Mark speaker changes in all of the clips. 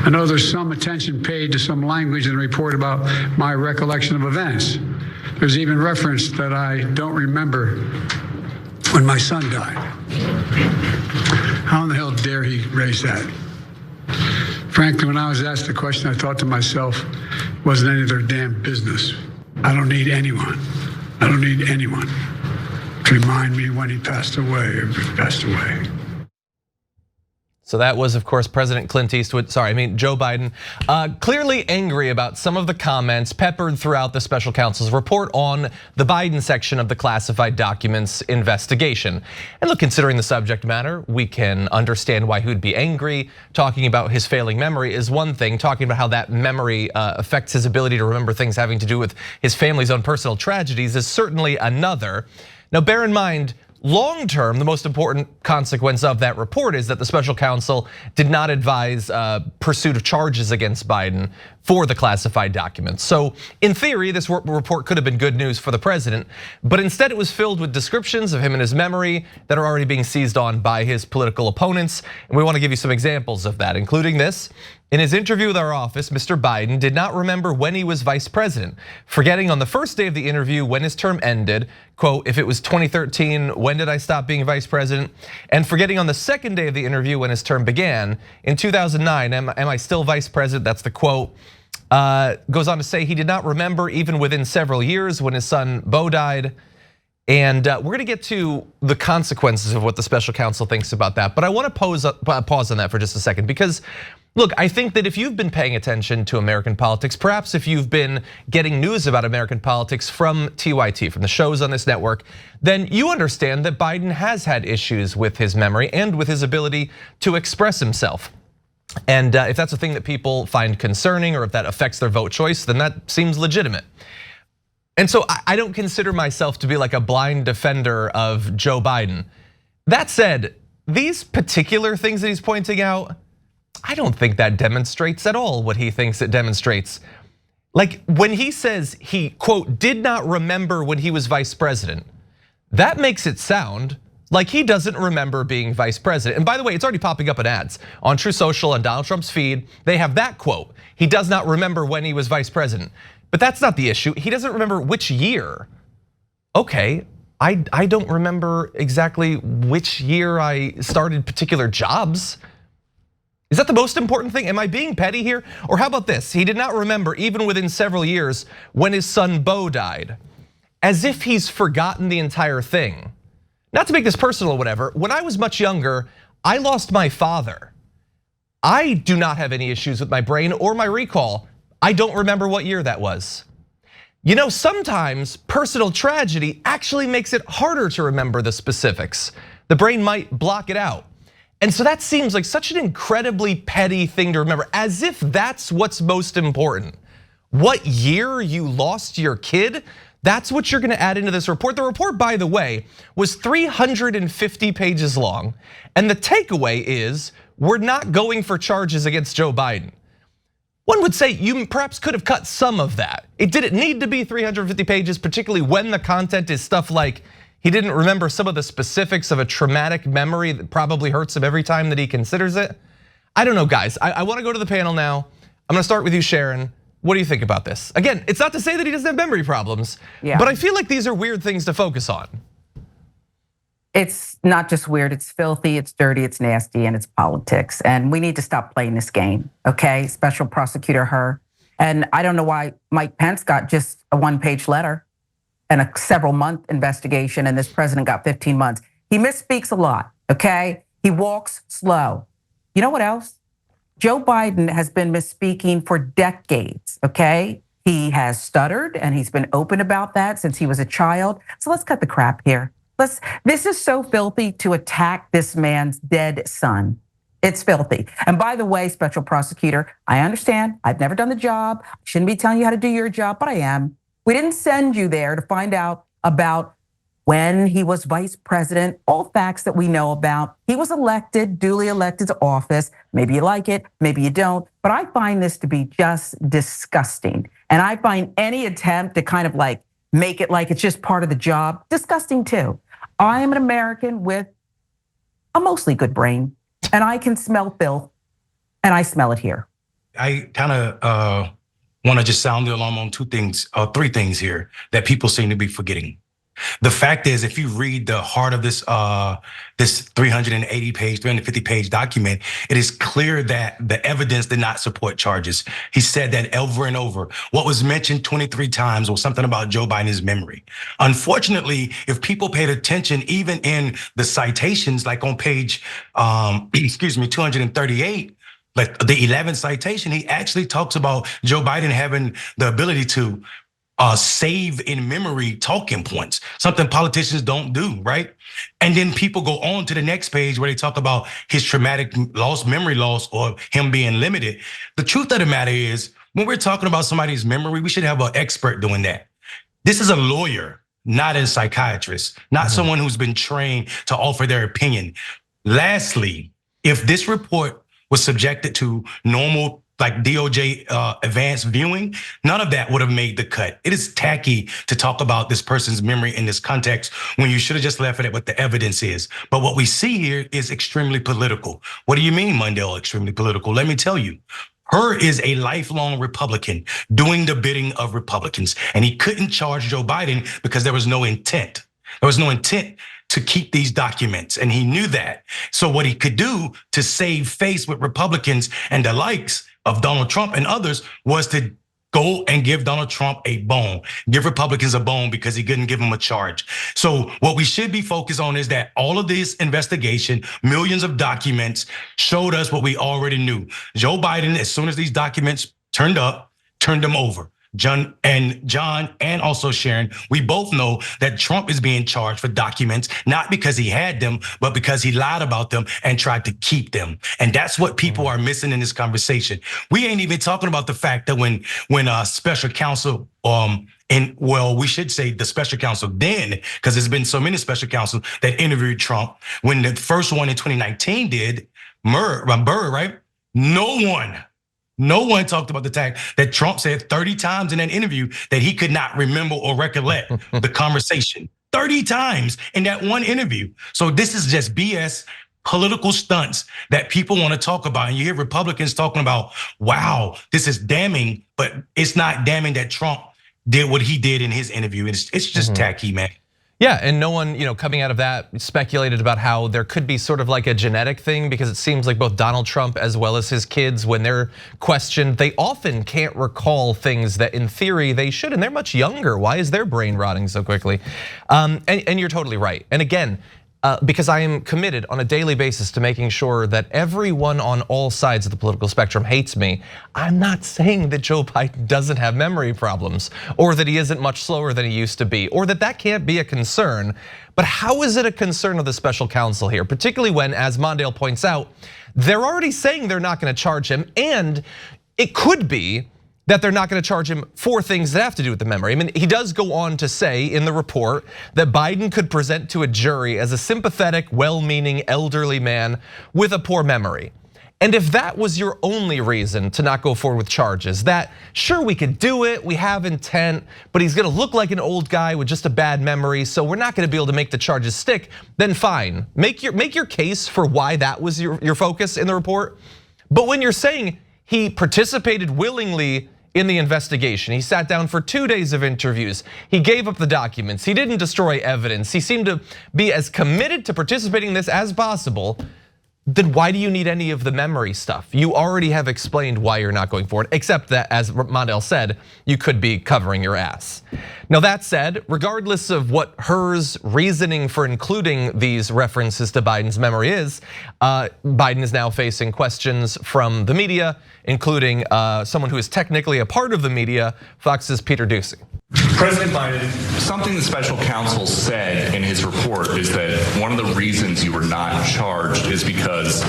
Speaker 1: I know there's some attention paid to some language in the report about my recollection of events. There's even reference that I don't remember when my son died. How in the hell dare he raise that? Frankly, when I was asked the question, I thought to myself, it wasn't any of their damn business. I don't need anyone. I don't need anyone to remind me when he passed away or if he passed away.
Speaker 2: So that was, of course, President Joe Biden, clearly angry about some of the comments peppered throughout the special counsel's report on the Biden section of the classified documents investigation. And look, considering the subject matter, we can understand why he would be angry. Talking about his failing memory is one thing. Talking about how that memory affects his ability to remember things having to do with his family's own personal tragedies is certainly another. Now, bear in mind, long term, the most important consequence of that report is that the special counsel did not advise pursuit of charges against Biden for the classified documents. So in theory, this report could have been good news for the president, but instead it was filled with descriptions of him and his memory that are already being seized on by his political opponents. And we want to give you some examples of that, including this. In his interview with our office, Mr. Biden did not remember when he was vice president, forgetting on the first day of the interview when his term ended, quote, if it was 2013, when did I stop being vice president? And forgetting on the second day of the interview when his term began, in 2009, am I still vice president? That's the quote. Goes on to say he did not remember even within several years when his son Beau died. And we're gonna get to the consequences of what the special counsel thinks about that. But I wanna pause on that for just a second because look, I think that if you've been paying attention to American politics, perhaps if you've been getting news about American politics from TYT, from the shows on this network, then you understand that Biden has had issues with his memory and with his ability to express himself. And if that's a thing that people find concerning or if that affects their vote choice, then that seems legitimate. And so I don't consider myself to be like a blind defender of Joe Biden. That said, these particular things that he's pointing out, I don't think that demonstrates at all what he thinks it demonstrates. Like when he says he, quote, did not remember when he was vice president, that makes it sound like he doesn't remember being vice president. And by the way, it's already popping up in ads on True Social and Donald Trump's feed. They have that quote. He does not remember when he was vice president. But that's not the issue. He doesn't remember which year. Okay, I don't remember exactly which year I started particular jobs. Is that the most important thing? Am I being petty here? Or how about this? He did not remember even within several years when his son Beau died. As if he's forgotten the entire thing. Not to make this personal or whatever, when I was much younger, I lost my father. I do not have any issues with my brain or my recall. I don't remember what year that was. You know, sometimes personal tragedy actually makes it harder to remember the specifics. The brain might block it out. And so that seems like such an incredibly petty thing to remember, as if that's what's most important. What year you lost your kid? That's what you're gonna add into this report. The report, by the way, was 350 pages long. And the takeaway is we're not going for charges against Joe Biden. One would say you perhaps could have cut some of that. It didn't need to be 350 pages, particularly when the content is stuff like he didn't remember some of the specifics of a traumatic memory that probably hurts him every time that he considers it. I don't know, guys. I wanna go to the panel now. I'm gonna start with you, Sharon. What do you think about this? Again, it's not to say that he doesn't have memory problems, but I feel like these are weird things to focus on.
Speaker 3: It's not just weird, it's filthy, it's dirty, it's nasty, and it's politics. And we need to stop playing this game, okay? Special Prosecutor Hur. And I don't know why Mike Pence got just a one-page letter and a several-month investigation, and this president got 15 months. He misspeaks a lot, okay? He walks slow. You know what else? Joe Biden has been misspeaking for decades, okay? He has stuttered and he's been open about that since he was a child. So let's cut the crap here. This is so filthy to attack this man's dead son. It's filthy. And by the way, Special Prosecutor, I understand, I've never done the job. I shouldn't be telling you how to do your job, but I am. We didn't send you there to find out about when he was vice president, all facts that we know about. He was elected, duly elected to office. Maybe you like it, maybe you don't, but I find this to be just disgusting. And I find any attempt to kind of like make it like it's just part of the job disgusting too. I am an American with a mostly good brain, and I can smell filth, and I smell it here.
Speaker 4: I kind of want to just sound the alarm on three things here that people seem to be forgetting. The fact is, if you read the heart of this 350-page document, it is clear that the evidence did not support charges. He said that over and over. What was mentioned 23 times was something about Joe Biden's memory. Unfortunately, if people paid attention, even in the citations, like on page, 238, like the 11th citation, he actually talks about Joe Biden having the ability to save in memory talking points, something politicians don't do, right? And then people go on to the next page where they talk about his traumatic loss, memory loss, or him being limited. The truth of the matter is, when we're talking about somebody's memory, we should have an expert doing that. This is a lawyer, not a psychiatrist, not someone who's been trained to offer their opinion. Lastly, if this report was subjected to normal like DOJ advanced viewing, none of that would have made the cut. It is tacky to talk about this person's memory in this context when you should have just left it at what the evidence is. But what we see here is extremely political. What do you mean, Mondale, extremely political? Let me tell you. Hur is a lifelong Republican doing the bidding of Republicans, and he couldn't charge Joe Biden because there was no intent. There was no intent to keep these documents, and he knew that. So what he could do to save face with Republicans and the likes of Donald Trump and others was to go and give Donald Trump a bone, give Republicans a bone because he couldn't give them a charge. So what we should be focused on is that all of this investigation, millions of documents, showed us what we already knew. Joe Biden, as soon as these documents turned up, turned them over. John and also Sharon, we both know that Trump is being charged for documents, not because he had them, but because he lied about them and tried to keep them. And that's what people are missing in this conversation. We ain't even talking about the fact that when special counsel, we should say the special counsel then, because there's been so many special counsels that interviewed Trump. When the first one in 2019 did, Burr, right? No one talked about the fact that Trump said 30 times in that interview that he could not remember or recollect the conversation. 30 times in that one interview. So this is just BS political stunts that people want to talk about. And you hear Republicans talking about, wow, this is damning, but it's not damning that Trump did what he did in his interview. It's just tacky, man.
Speaker 2: Yeah, and no one, coming out of that speculated about how there could be sort of like a genetic thing, because it seems like both Donald Trump as well as his kids, when they're questioned, they often can't recall things that in theory they should, and they're much younger. Why is their brain rotting so quickly? And you're totally right. And again, because I am committed on a daily basis to making sure that everyone on all sides of the political spectrum hates me. I'm not saying that Joe Biden doesn't have memory problems, or that he isn't much slower than he used to be, or that can't be a concern. But how is it a concern of the special counsel here, particularly when, as Mondale points out, they're already saying they're not going to charge him, and it could be that they're not going to charge him for things that have to do with the memory. I mean, he does go on to say in the report that Biden could present to a jury as a sympathetic, well-meaning elderly man with a poor memory. And if that was your only reason to not go forward with charges, that sure, we could do it, we have intent, but he's gonna look like an old guy with just a bad memory, so we're not gonna be able to make the charges stick, then fine. Make your case for why that was your focus in the report. But when you're saying he participated willingly in the investigation, he sat down for 2 days of interviews, he gave up the documents, he didn't destroy evidence, he seemed to be as committed to participating in this as possible, then why do you need any of the memory stuff? You already have explained why you're not going forward, except that, as Mondale said, you could be covering your ass. Now that said, regardless of what Hur's reasoning for including these references to Biden's memory is, Biden is now facing questions from the media, including someone who is technically a part of the media, Fox's Peter Doocy.
Speaker 5: President Biden, something the special counsel said in his report is that one of the reasons you were not charged is because,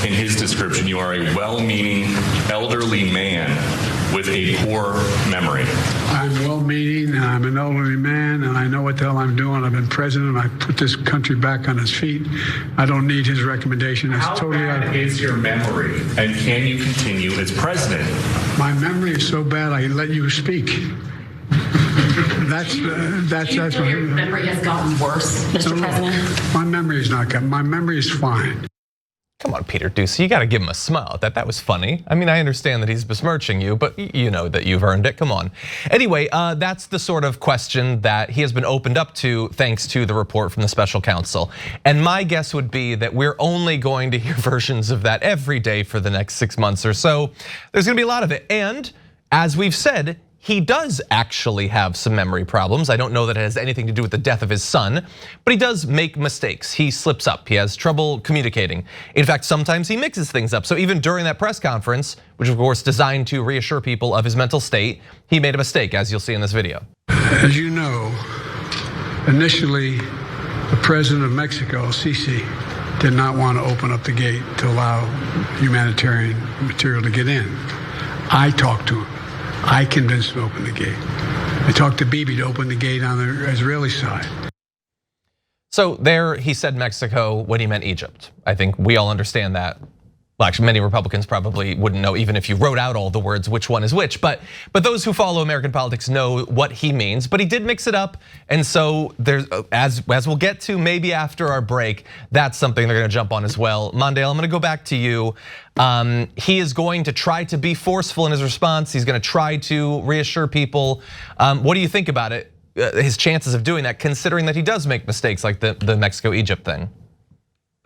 Speaker 5: in his description, you are a well-meaning elderly man with a poor memory.
Speaker 1: I'm well-meaning, I'm an elderly man, and I know what the hell I'm doing. I've been president, I put this country back on its feet. I don't need his recommendation. It's
Speaker 5: How
Speaker 1: totally
Speaker 5: bad is your memory, and can you continue as president?
Speaker 1: My memory is so bad I let you speak. That's
Speaker 6: what your memory has gotten worse, Mr. President?
Speaker 1: My memory is not good. My memory is fine.
Speaker 2: Come on, Peter Doocy, you gotta give him a smile. That was funny. I mean, I understand that he's besmirching you, but you know that you've earned it, come on. Anyway, that's the sort of question that he has been opened up to thanks to the report from the special counsel. And my guess would be that we're only going to hear versions of that every day for the next 6 months or so. There's gonna be a lot of it. And as we've said, he does actually have some memory problems. I don't know that it has anything to do with the death of his son, but he does make mistakes. He slips up, he has trouble communicating. In fact, sometimes he mixes things up. So even during that press conference, which of course designed to reassure people of his mental state, he made a mistake, as you'll see in this video.
Speaker 1: As you know, initially, the president of Mexico, Sisi, did not want to open up the gate to allow humanitarian material to get in. I talked to him. I convinced him to open the gate. I talked to Bibi to open the gate on the Israeli side.
Speaker 2: So there he said Mexico when he meant Egypt. I think we all understand that. Well, actually, many Republicans probably wouldn't know, even if you wrote out all the words, which one is which. But those who follow American politics know what he means. But he did mix it up, and so there's, as we'll get to maybe after our break, that's something they're going to jump on as well. Mondale, I'm going to go back to you. He is going to try to be forceful in his response. He's going to try to reassure people. What do you think about it? His chances of doing that, considering that he does make mistakes like the Mexico-Egypt thing.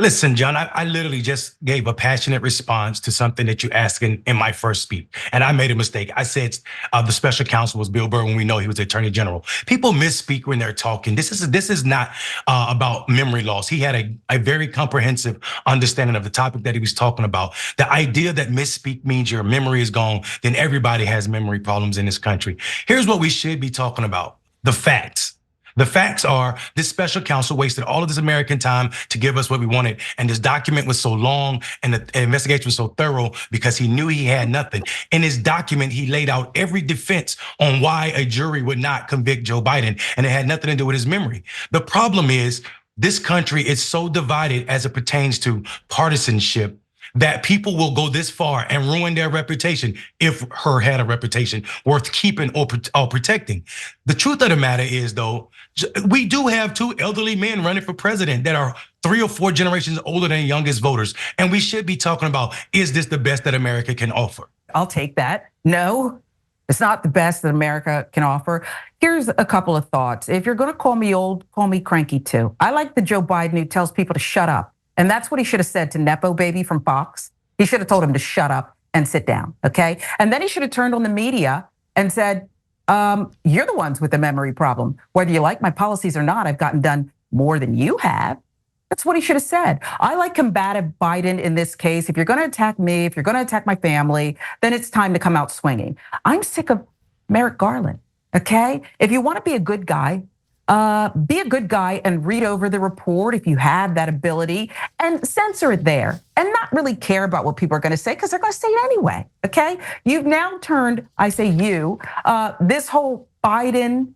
Speaker 4: Listen, John, I literally just gave a passionate response to something that you asked in my first speech. And I made a mistake. I said the special counsel was Bill Burr when we know he was the attorney general. People misspeak when they're talking. This is not about memory loss. He had a very comprehensive understanding of the topic that he was talking about. The idea that misspeak means your memory is gone, then everybody has memory problems in this country. Here's what we should be talking about, the facts. The facts are this special counsel wasted all of this American time to give us what we wanted. And this document was so long and the investigation was so thorough because he knew he had nothing. In his document, he laid out every defense on why a jury would not convict Joe Biden. And it had nothing to do with his memory. The problem is this country is so divided as it pertains to partisanship that people will go this far and ruin their reputation if her had a reputation worth keeping or protecting. The truth of the matter is, though, we do have two elderly men running for president that are 3 or 4 generations older than youngest voters. And we should be talking about, is this the best that America can offer?
Speaker 3: I'll take that. No, it's not the best that America can offer. Here's a couple of thoughts. If you're gonna call me old, call me cranky too. I like the Joe Biden who tells people to shut up. And that's what he should have said to Nepo Baby from Fox. He should have told him to shut up and sit down, okay? And then he should have turned on the media and said, you're the ones with the memory problem. Whether you like my policies or not, I've gotten done more than you have. That's what he should have said. I like combative Biden in this case. If you're gonna attack me, if you're gonna attack my family, then it's time to come out swinging. I'm sick of Merrick Garland, okay? If you wanna be a good guy and read over the report if you have that ability and censor it there and not really care about what people are gonna say because they're gonna say it anyway, okay? You've now turned, I say you, this whole Biden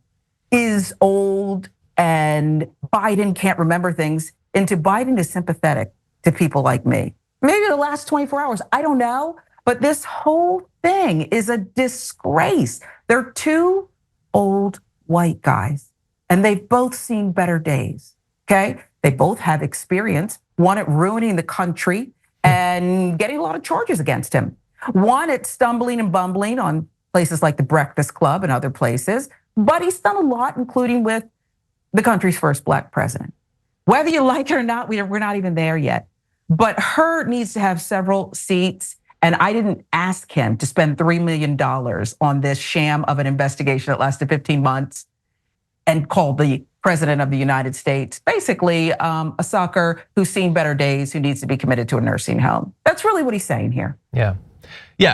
Speaker 3: is old and Biden can't remember things into Biden is sympathetic to people like me. Maybe the last 24 hours, I don't know, but this whole thing is a disgrace. They're 2 old white guys. And they've both seen better days, okay? They both have experience, one at ruining the country and getting a lot of charges against him. One at stumbling and bumbling on places like the Breakfast Club and other places, but he's done a lot, including with the country's first Black president. Whether you like it or not, we're not even there yet. But Hur needs to have several seats. And I didn't ask him to spend $3 million on this sham of an investigation that lasted 15 months. And called the president of the United States basically a sucker who's seen better days, who needs to be committed to a nursing home. That's really what he's saying here.
Speaker 2: Yeah,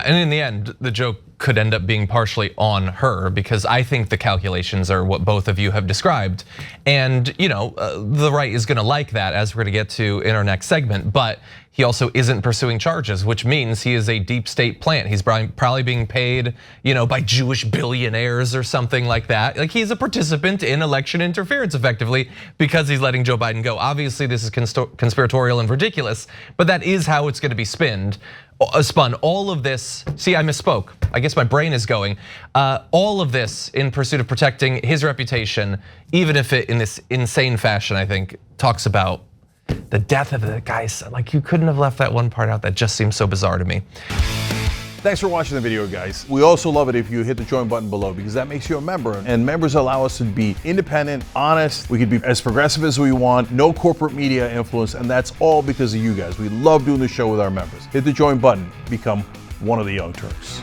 Speaker 2: and in the end, the joke could end up being partially on her because I think the calculations are what both of you have described. And the right is gonna like that, as we're gonna get to in our next segment, but he also isn't pursuing charges, which means he is a deep state plant. He's probably being paid, by Jewish billionaires or something like that. Like he's a participant in election interference effectively because he's letting Joe Biden go. Obviously this is conspiratorial and ridiculous, but that is how it's gonna be spun. All of this, see, I misspoke. I guess my brain is going. All of this in pursuit of protecting his reputation, even if it in this insane fashion, I think, talks about the death of the guy's, like, you couldn't have left that one part out. That just seems so bizarre to me.
Speaker 6: Thanks for watching the video, guys. We also love it if you hit the join button below, because that makes you a member, and members allow us to be independent, honest. We can be as progressive as we want, no corporate media influence, and that's all because of you guys. We love doing the show with our members. Hit the join button, become one of the Young Turks.